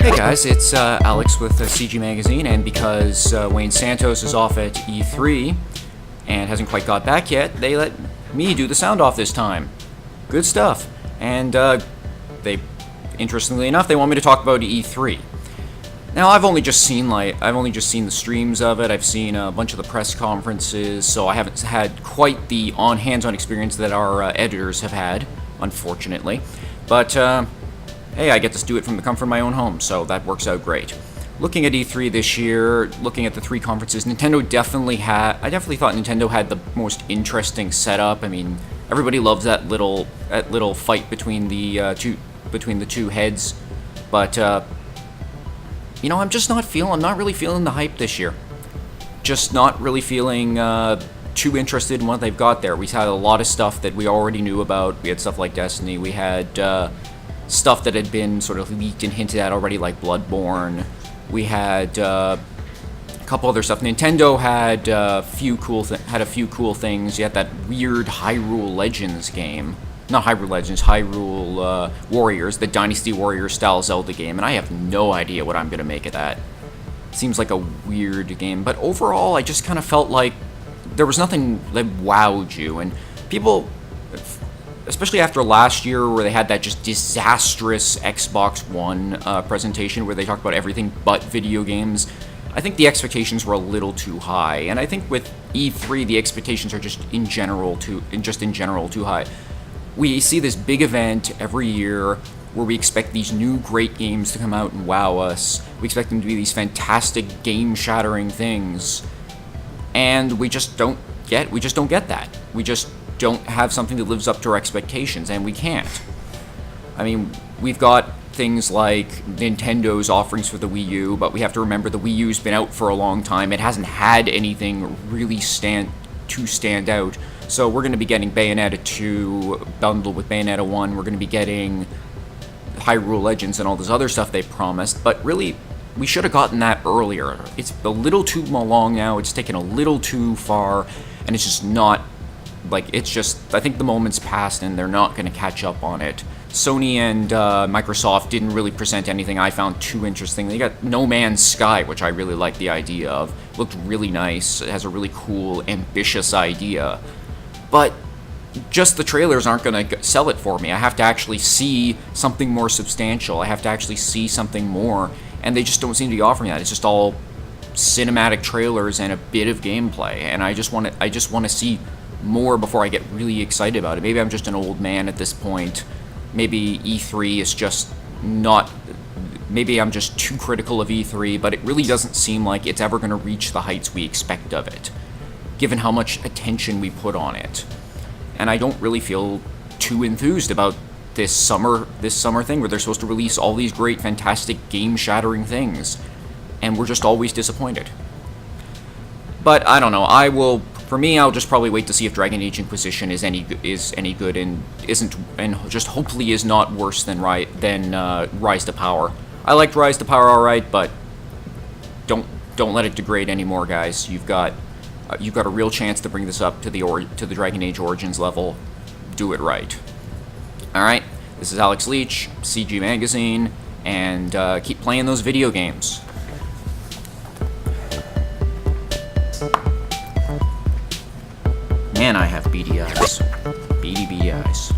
Hey guys, it's Alex with CG Magazine, and because Wayne Santos is off at E3 and hasn't quite got back yet, they let me do the sound off this time. Good stuff. And interestingly enough, they want me to talk about E3. Now, I've only just seen the streams of it. I've seen a bunch of the press conferences, so I haven't had quite the hands-on experience that our editors have had, unfortunately. But hey, I get to do it from the comfort of my own home, so that works out great. Looking at E3 this year, looking at the three conferences, I definitely thought Nintendo had the most interesting setup. I mean, everybody loves that little fight between the two heads, but you know, I'm not really feeling the hype this year. Just not really feeling too interested in what they've got there. We had a lot of stuff that we already knew about. We had stuff like Destiny. We had stuff that had been sort of leaked and hinted at already, like Bloodborne. We had a couple other stuff. Nintendo had a few cool things. You had that weird Hyrule Legends game. Not Hyrule Legends, Hyrule Warriors, the Dynasty Warriors style Zelda game, and I have no idea what I'm going to make of that. Seems like a weird game, but overall I just kind of felt like there was nothing that wowed you, and people, especially after last year where they had that just disastrous Xbox One presentation where they talked about everything but video games, I think the expectations were a little too high, and I think with E3 the expectations are just in general too high. We see this big event every year where we expect these new great games to come out and wow us. We expect them to be these fantastic game-shattering things, and we just don't get that. We just don't have something that lives up to our expectations, and we can't. I mean, we've got things like Nintendo's offerings for the Wii U, but we have to remember the Wii U's been out for a long time. It hasn't had anything really stand out. So we're going to be getting Bayonetta 2 bundled with Bayonetta 1. We're going to be getting Hyrule Legends and all this other stuff they promised. But really, we should have gotten that earlier. It's a little too long now. It's taken a little too far. And it's just not... I think the moment's passed and they're not going to catch up on it. Sony and Microsoft didn't really present anything I found too interesting. They got No Man's Sky, which I really like the idea of. Looked really nice. It has a really cool, ambitious idea. But just the trailers aren't going to sell it for me. I have to actually see something more substantial. I have to actually see something more, and they just don't seem to be offering that. It's just all cinematic trailers and a bit of gameplay, and I just want to see more before I get really excited about it. Maybe I'm just an old man at this point. Maybe E3 is just not... Maybe I'm just too critical of E3, but it really doesn't seem like it's ever going to reach the heights we expect of it, given how much attention we put on it. And I don't really feel too enthused about this summer thing where they're supposed to release all these great, fantastic, game-shattering things, and we're just always disappointed. But I don't know. I'll just probably wait to see if Dragon Age Inquisition is any good and just hopefully is not worse than Rise to Power. I liked Rise to Power alright, but don't let it degrade anymore, guys. You've got a real chance to bring this up to the Dragon Age Origins level. Do it right. Alright, this is Alex Leach, CG Magazine, and keep playing those video games. Man, I have beady eyes. Beady eyes.